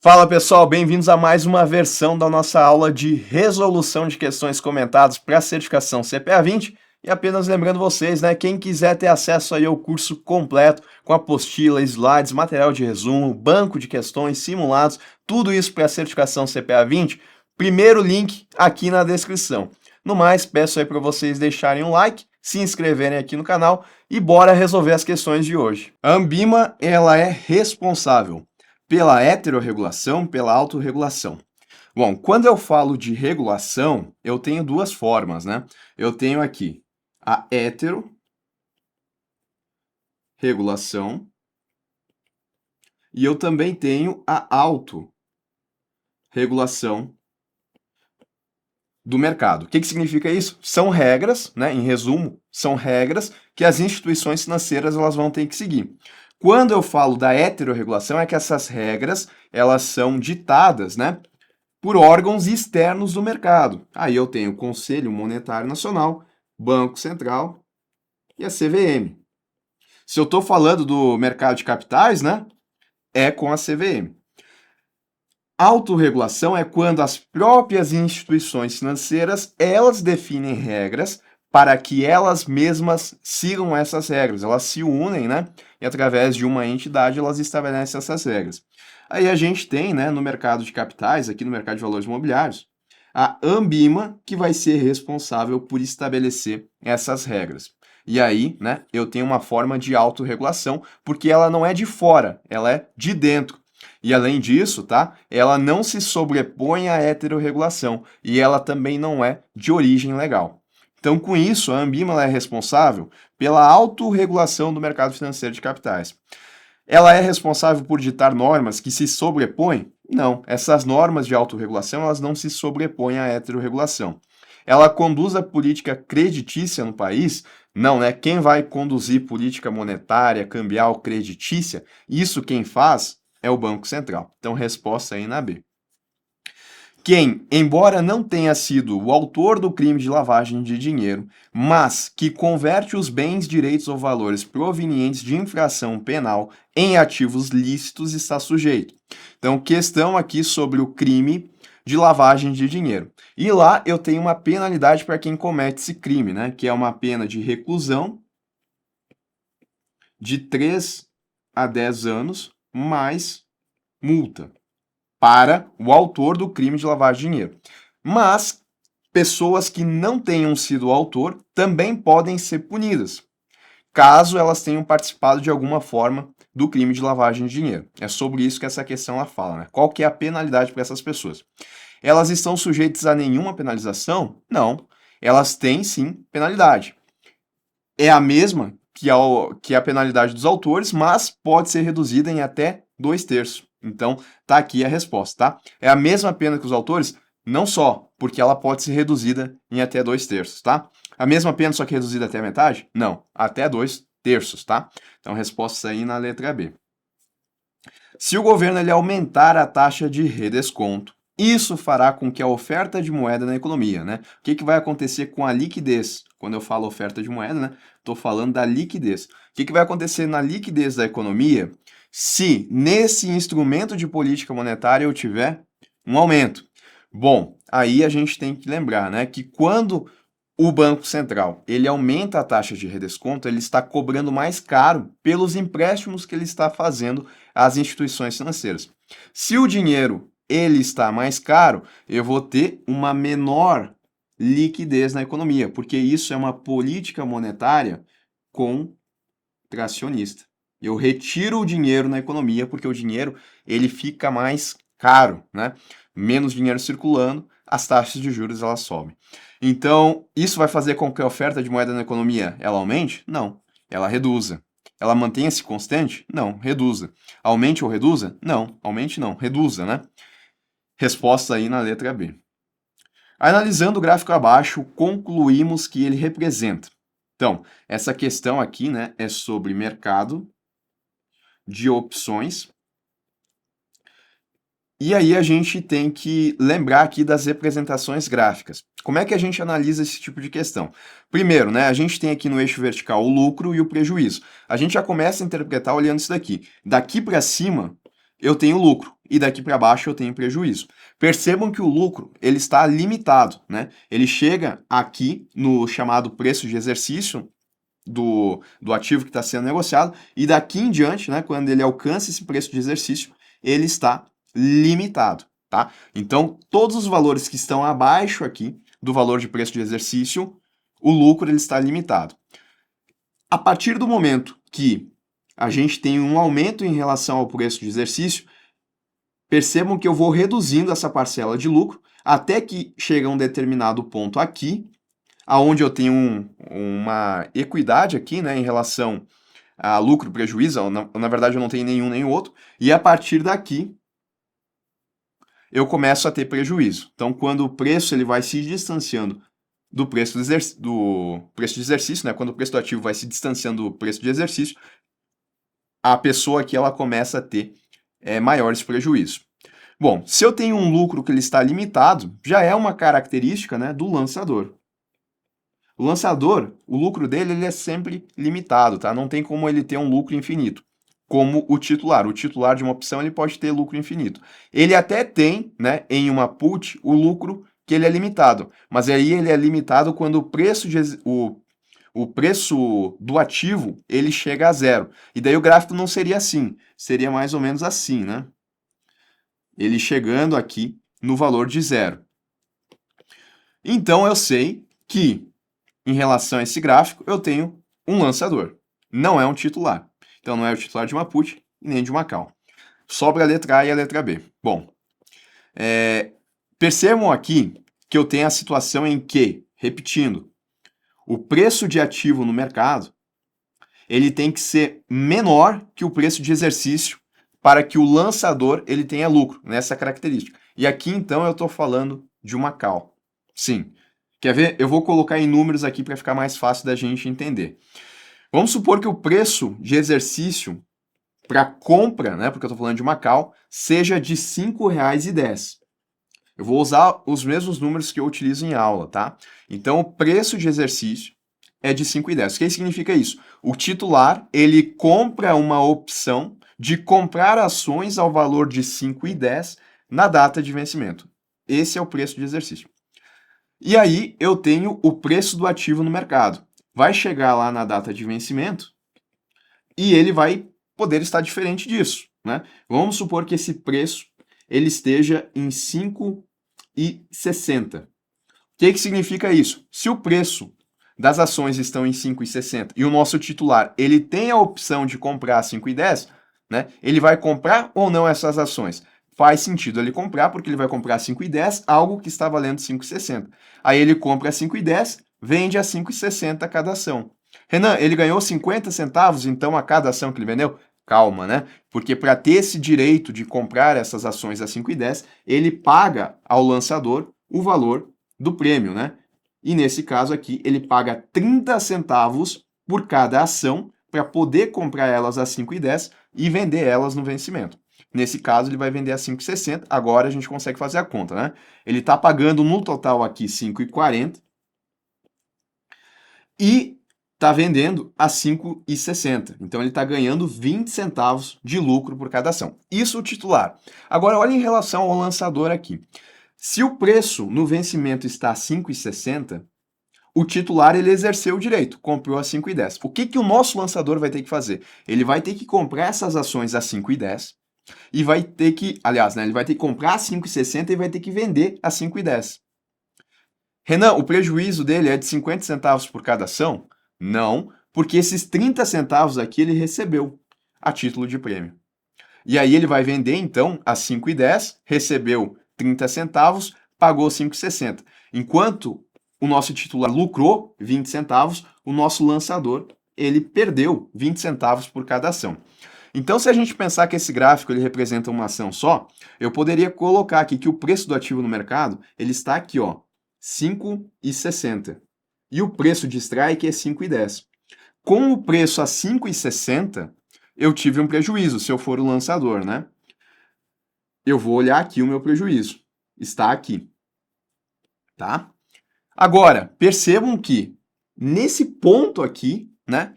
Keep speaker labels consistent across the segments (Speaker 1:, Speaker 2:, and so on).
Speaker 1: Fala pessoal, bem-vindos a mais uma versão da nossa aula de resolução de questões comentadas para a certificação CPA 20. E apenas lembrando vocês, né, quem quiser ter acesso aí ao curso completo, com apostila, slides, material de resumo, banco de questões, simulados, tudo isso para a certificação CPA 20, primeiro link aqui na descrição. No mais, peço aí para vocês deixarem um like, se inscreverem aqui no canal e bora resolver as questões de hoje. A Ambima, ela é responsável pela heterorregulação, pela autorregulação. Bom, quando eu falo de regulação, eu tenho duas formas, né? Eu tenho aqui a heterorregulação e eu também tenho a autorregulação do mercado. O que significa isso? São regras, né? Em resumo, são regras que as instituições financeiras elas vão ter que seguir. Quando eu falo da heterorregulação, é que essas regras elas são ditadas, né, por órgãos externos do mercado. Aí eu tenho o Conselho Monetário Nacional, Banco Central e a CVM. Se eu estou falando do mercado de capitais, né, é com a CVM. Autorregulação é quando as próprias instituições financeiras elas definem regras para que elas mesmas sigam essas regras. Elas se unem, né? E através de uma entidade elas estabelecem essas regras. Aí a gente tem, né, no mercado de capitais, aqui no mercado de valores imobiliários, a Ambima, que vai ser responsável por estabelecer essas regras. E aí, né, eu tenho uma forma de autorregulação, porque ela não é de fora, ela é de dentro. E além disso, tá? Ela não se sobrepõe à heterorregulação e ela também não é de origem legal. Então, com isso, a Ambima ela é responsável pela autorregulação do mercado financeiro de capitais. Ela é responsável por ditar normas que se sobrepõem? Não, essas normas de autorregulação elas não se sobrepõem à heterorregulação. Ela conduz a política creditícia no país? Não, né? Quem vai conduzir política monetária, cambial, creditícia? Isso quem faz é o Banco Central. Então, resposta aí na B. Quem, embora não tenha sido o autor do crime de lavagem de dinheiro, mas que converte os bens, direitos ou valores provenientes de infração penal em ativos lícitos, está sujeito. Então, questão aqui sobre o crime de lavagem de dinheiro. E lá eu tenho uma penalidade para quem comete esse crime, né? Que é uma pena de reclusão de 3 a 10 anos mais multa para o autor do crime de lavagem de dinheiro. Mas pessoas que não tenham sido o autor também podem ser punidas, caso elas tenham participado de alguma forma do crime de lavagem de dinheiro. É sobre isso que essa questão ela fala, né? Qual que é a penalidade para essas pessoas? Elas estão sujeitas a nenhuma penalização? Não. Elas têm sim penalidade. É a mesma que a penalidade dos autores, mas pode ser reduzida em até 2/3. Então, tá aqui a resposta, tá? É a mesma pena que os autores, não só, porque ela pode ser reduzida em até 2/3, tá? A mesma pena, só que reduzida até a metade? Não, até 2/3, tá? Então, resposta aí na letra B. Se o governo ele aumentar a taxa de redesconto, isso fará com que a oferta de moeda na economia, né? O que vai acontecer com a liquidez? Quando eu falo oferta de moeda, né? Estou falando da liquidez. O que vai acontecer na liquidez da economia se nesse instrumento de política monetária eu tiver um aumento? Bom, aí a gente tem que lembrar, né, que quando o Banco Central ele aumenta a taxa de redesconto, ele está cobrando mais caro pelos empréstimos que ele está fazendo às instituições financeiras. Se o dinheiro ele está mais caro, eu vou ter uma menor liquidez na economia, porque isso é uma política monetária contracionista. Eu retiro o dinheiro na economia porque o dinheiro ele fica mais caro, né? Menos dinheiro circulando, as taxas de juros elas sobem. Então, isso vai fazer com que a oferta de moeda na economia ela aumente? Não, ela reduza. Ela mantenha-se constante? Não, reduza. Aumente ou reduza? Não, aumente não, reduza, né? Resposta aí na letra B. Analisando o gráfico abaixo, concluímos que ele representa. Então, essa questão aqui, né, é sobre mercado de opções. E aí a gente tem que lembrar aqui das representações gráficas. Como é que a gente analisa esse tipo de questão? Primeiro, né, a gente tem aqui no eixo vertical o lucro e o prejuízo. A gente já começa a interpretar olhando isso daqui. Daqui para cima, eu tenho lucro. e daqui para baixo eu tenho prejuízo. Percebam que o lucro ele está limitado, né? Ele chega aqui no chamado preço de exercício do ativo que está sendo negociado, e daqui em diante, né, quando ele alcança esse preço de exercício, ele está limitado, tá? Então, todos os valores que estão abaixo aqui do valor de preço de exercício, o lucro ele está limitado. A partir do momento que a gente tem um aumento em relação ao preço de exercício, percebam que eu vou reduzindo essa parcela de lucro até que chega a um determinado ponto aqui, aonde eu tenho uma equidade aqui, né, em relação a lucro e prejuízo. Na verdade, eu não tenho nenhum nem o outro, e a partir daqui eu começo a ter prejuízo. Então, quando o preço ele vai se distanciando do preço preço de exercício, né, quando o preço do ativo vai se distanciando do preço de exercício, a pessoa aqui ela começa a ter maiores prejuízos. Bom, se eu tenho um lucro que ele está limitado, já é uma característica, né, do lançador. O lançador, o lucro dele ele é sempre limitado, tá? Não tem como ele ter um lucro infinito, como o titular. O titular de uma opção ele pode ter lucro infinito. Ele até tem, né, em uma put, o lucro que ele é limitado, mas aí ele é limitado quando o preço do ativo ele chega a zero. E daí o gráfico não seria assim, seria mais ou menos assim, né? Ele chegando aqui no valor de zero. Então eu sei que em relação a esse gráfico, eu tenho um lançador. Não é um titular. Então, não é o titular de uma put e nem de uma call. Sobra a letra A e a letra B. Bom, percebam aqui que eu tenho a situação em que, repetindo, o preço de ativo no mercado ele tem que ser menor que o preço de exercício para que o lançador ele tenha lucro, nessa característica. E aqui, então, eu estou falando de uma call. Sim. Quer ver? Eu vou colocar em números aqui para ficar mais fácil da gente entender. Vamos supor que o preço de exercício para compra, né, porque eu estou falando de uma call, seja de R$ 5,10. Eu vou usar os mesmos números que eu utilizo em aula, tá? Então, o preço de exercício é de R$ 5,10. O que significa isso? O titular, ele compra uma opção de comprar ações ao valor de R$ 5,10 na data de vencimento. Esse é o preço de exercício. E aí eu tenho o preço do ativo no mercado. Vai chegar lá na data de vencimento e ele vai poder estar diferente disso, né? Vamos supor que esse preço ele esteja em 5,60. O que significa isso? Se o preço das ações estão em 5,60 e o nosso titular ele tem a opção de comprar a 5,10, né? Ele vai comprar ou não essas ações? Faz sentido ele comprar, porque ele vai comprar a 5,10, algo que está valendo 5,60. Aí ele compra a 5,10, vende a 5,60 cada ação. Renan, ele ganhou 50 centavos, então, a cada ação que ele vendeu? Calma, né? Porque para ter esse direito de comprar essas ações a 5,10, ele paga ao lançador o valor do prêmio, né? E nesse caso aqui, ele paga 30 centavos por cada ação para poder comprar elas a 5,10 e vender elas no vencimento. Nesse caso, ele vai vender a 5,60. Agora a gente consegue fazer a conta, né? Ele está pagando no total aqui 5,40 e está vendendo a 5,60. Então ele está ganhando 20 centavos de lucro por cada ação. Isso o titular. Agora olha em relação ao lançador aqui. Se o preço no vencimento está a 5,60, o titular ele exerceu o direito, comprou a 5,10. O que o nosso lançador vai ter que fazer? Ele vai ter que comprar essas ações a 5,10 e vai ter que, aliás, né, ele vai ter que comprar a 5,60 e vai ter que vender a 5,10. Renan, o prejuízo dele é de 50 centavos por cada ação? Não, porque esses 30 centavos aqui ele recebeu a título de prêmio. E aí ele vai vender então a 5,10, recebeu 30 centavos, pagou 5,60. Enquanto o nosso titular lucrou 20 centavos, o nosso lançador ele perdeu 20 centavos por cada ação. Então, se a gente pensar que esse gráfico ele representa uma ação só, eu poderia colocar aqui que o preço do ativo no mercado ele está aqui, ó, 5,60. E o preço de strike é 5,10. Com o preço a 5,60, eu tive um prejuízo, se eu for o lançador, né? Eu vou olhar aqui o meu prejuízo. Está aqui. Tá? Agora, percebam que nesse ponto aqui, né,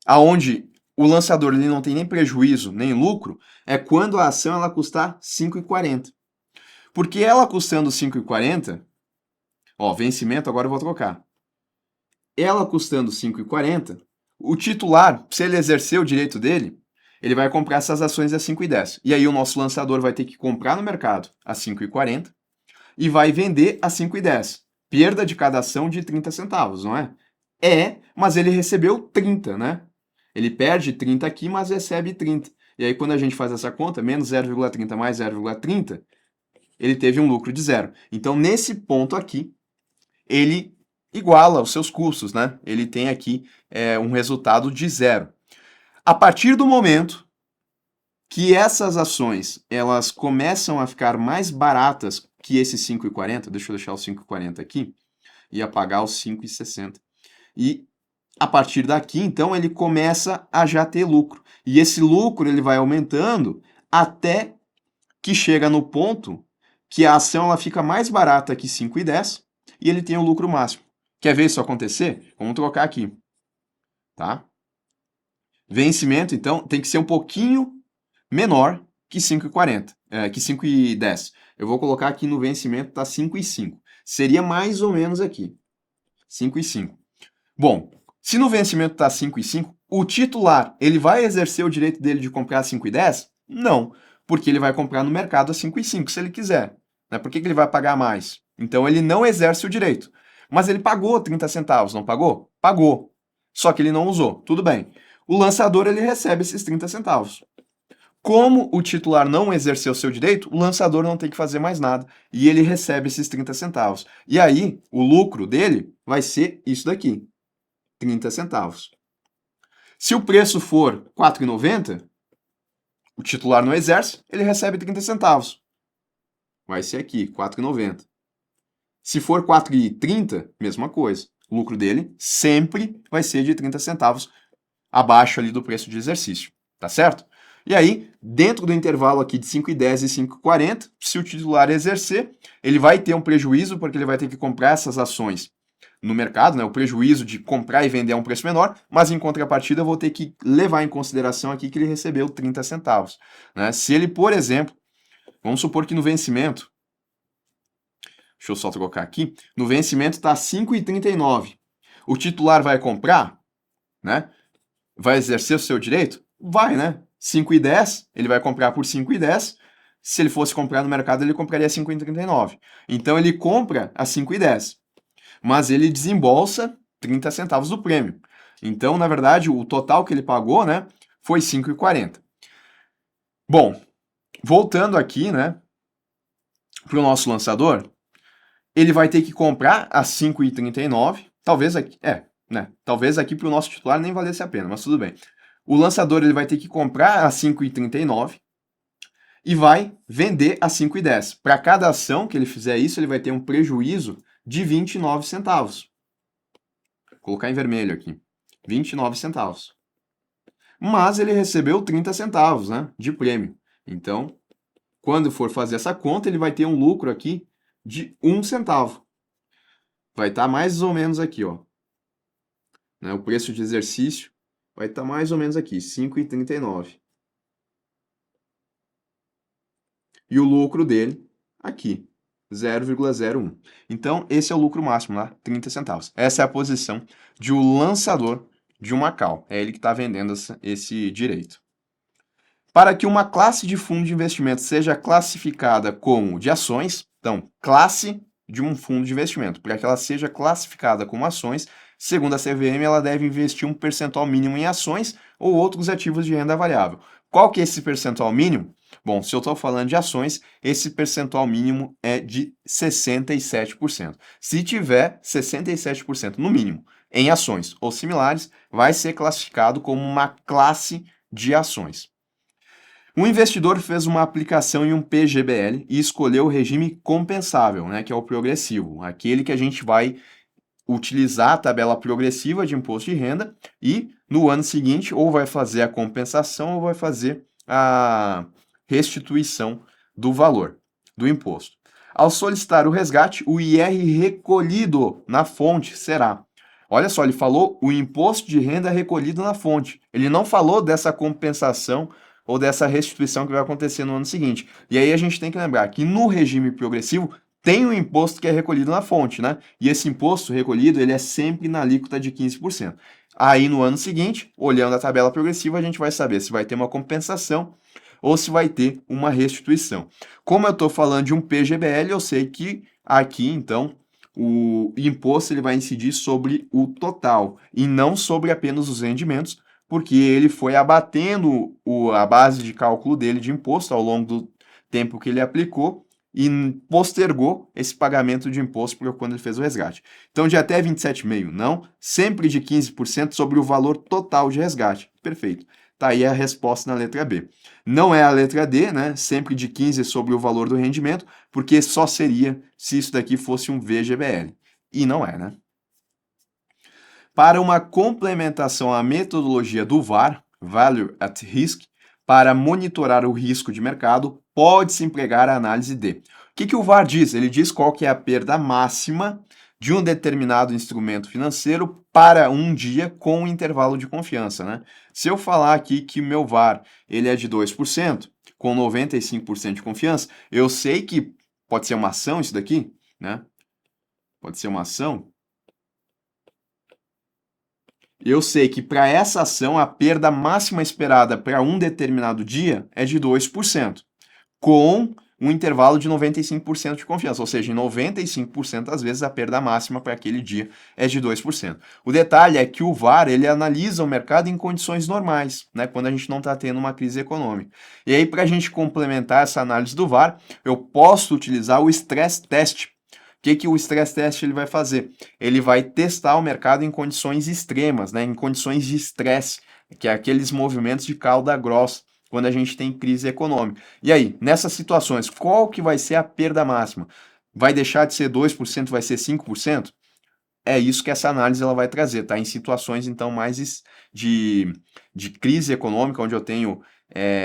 Speaker 1: aonde o lançador ele não tem nem prejuízo, nem lucro, é quando a ação ela custar R$ 5,40. Porque ela custando R$ 5,40, ó, vencimento, agora eu vou trocar. Ela custando R$ 5,40, o titular, se ele exercer o direito dele, ele vai comprar essas ações a 5,10. E aí o nosso lançador vai ter que comprar no mercado a 5,40 e vai vender a 5,10. Perda de cada ação de 30 centavos, não é? É, mas ele recebeu 30, né? Ele perde 30 aqui, mas recebe 30. E aí quando a gente faz essa conta, menos 0,30 mais 0,30, ele teve um lucro de zero. Então nesse ponto aqui, ele iguala os seus custos, né? Ele tem aqui um resultado de zero. A partir do momento que essas ações elas começam a ficar mais baratas que esse 5,40, deixa eu deixar o 5,40 aqui e apagar os 5,60. E a partir daqui, então, ele começa a já ter lucro. E esse lucro ele vai aumentando até que chega no ponto que a ação ela fica mais barata que 5,10 e ele tem o lucro máximo. Quer ver isso acontecer? Vamos trocar aqui, tá? Vencimento, então, tem que ser um pouquinho menor que 5,40, que 5,10. Eu vou colocar aqui no vencimento, tá 5,5. Seria mais ou menos aqui, 5,5. Bom, se no vencimento tá 5,5, o titular, ele vai exercer o direito dele de comprar a 5,10? Não, porque ele vai comprar no mercado a 5,5 se ele quiser. Né? Por que ele vai pagar mais? Então ele não exerce o direito. Mas ele pagou 30 centavos, não pagou? Pagou. Só que ele não usou. Tudo bem. O lançador ele recebe esses 30 centavos. Como o titular não exerceu seu direito, o lançador não tem que fazer mais nada e ele recebe esses 30 centavos. E aí, o lucro dele vai ser isso daqui, 30 centavos. Se o preço for R$ 4,90, o titular não exerce, ele recebe 30 centavos. Vai ser aqui, R$ 4,90. Se for R$ 4,30, mesma coisa. O lucro dele sempre vai ser de 30 centavos abaixo ali do preço de exercício, tá certo? E aí, dentro do intervalo aqui de 5,10 e 5,40, se o titular exercer, ele vai ter um prejuízo porque ele vai ter que comprar essas ações no mercado, né? O prejuízo de comprar e vender a um preço menor, mas em contrapartida eu vou ter que levar em consideração aqui que ele recebeu 30 centavos, né? Se ele, por exemplo, vamos supor que no vencimento, deixa eu só trocar aqui, no vencimento está 5,39. O titular vai comprar, né? Vai exercer o seu direito? Vai, né? 5,10, ele vai comprar por 5,10. Se ele fosse comprar no mercado, ele compraria 5,39. Então ele compra a 5,10, mas ele desembolsa 30 centavos do prêmio. Então, na verdade, o total que ele pagou, né, foi 5,40. Bom, voltando aqui, né, para o nosso lançador, ele vai ter que comprar a 5,39. Talvez aqui, né? Talvez aqui para o nosso titular nem valesse a pena, mas tudo bem. O lançador ele vai ter que comprar a 5,39 e vai vender a 5,10. Para cada ação que ele fizer isso, ele vai ter um prejuízo de 29 centavos. Vou colocar em vermelho aqui. 29 centavos. Mas ele recebeu 30 centavos, né, de prêmio. Então, quando for fazer essa conta, ele vai ter um lucro aqui de 1 centavo. Vai estar mais ou menos aqui, ó. Né, o preço de exercício vai estar mais ou menos aqui, 5,39. E o lucro dele, aqui, 0,01. Então, esse é o lucro máximo lá, 30 centavos. Essa é a posição de um lançador de uma call. É ele que está vendendo esse direito. Para que uma classe de fundo de investimento seja classificada como de ações, então, classe de um fundo de investimento, para que ela seja classificada como ações, segundo a CVM, ela deve investir um percentual mínimo em ações ou outros ativos de renda variável. Qual que é esse percentual mínimo? Bom, se eu estou falando de ações, esse percentual mínimo é de 67%. Se tiver 67% no mínimo em ações ou similares, vai ser classificado como uma classe de ações. Um investidor fez uma aplicação em um PGBL e escolheu o regime compensável, né, que é o progressivo, aquele que a gente vai utilizar a tabela progressiva de imposto de renda e no ano seguinte ou vai fazer a compensação ou vai fazer a restituição do valor do imposto. Ao solicitar o resgate, o IR recolhido na fonte será Olha só, ele falou o imposto de renda recolhido na fonte. Ele não falou dessa compensação ou dessa restituição que vai acontecer no ano seguinte. E aí a gente tem que lembrar que no regime progressivo tem um imposto que é recolhido na fonte, né? E esse imposto recolhido, ele é sempre na alíquota de 15%. Aí no ano seguinte, olhando a tabela progressiva, a gente vai saber se vai ter uma compensação ou se vai ter uma restituição. Como eu estou falando de um PGBL, eu sei que aqui, então, o imposto ele vai incidir sobre o total e não sobre apenas os rendimentos, porque ele foi abatendo a base de cálculo dele de imposto ao longo do tempo que ele aplicou e postergou esse pagamento de imposto para quando ele fez o resgate. Então, de até 27,5%, não, sempre de 15% sobre o valor total de resgate. Perfeito. Tá aí a resposta na letra B. Não é a letra D, né? Sempre de 15 sobre o valor do rendimento, porque só seria se isso daqui fosse um VGBL. E não é, né? Para uma complementação à metodologia do VAR, Value at Risk, para monitorar o risco de mercado, pode-se empregar a análise D. O que o VAR diz? Ele diz qual que é a perda máxima de um determinado instrumento financeiro para um dia com um intervalo de confiança, né? Se eu falar aqui que o meu VAR ele é de 2%, com 95% de confiança, eu sei que pode ser uma ação isso daqui, né? Pode ser uma ação. Eu sei que para essa ação a perda máxima esperada para um determinado dia é de 2%, com um intervalo de 95% de confiança, ou seja, em 95% das vezes a perda máxima para aquele dia é de 2%. O detalhe é que o VAR ele analisa o mercado em condições normais, né, quando a gente não está tendo uma crise econômica. E aí, para a gente complementar essa análise do VAR, eu posso utilizar o stress test. O que o stress test ele vai fazer? Ele vai testar o mercado em condições extremas, né, em condições de estresse, que é aqueles movimentos de cauda grossa, quando a gente tem crise econômica. E aí, nessas situações, qual que vai ser a perda máxima? Vai deixar de ser 2%, vai ser 5%? É isso que essa análise ela vai trazer, tá? Em situações, então, mais de crise econômica, onde eu tenho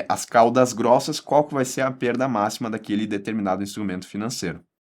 Speaker 1: as caudas grossas, qual que vai ser a perda máxima daquele determinado instrumento financeiro?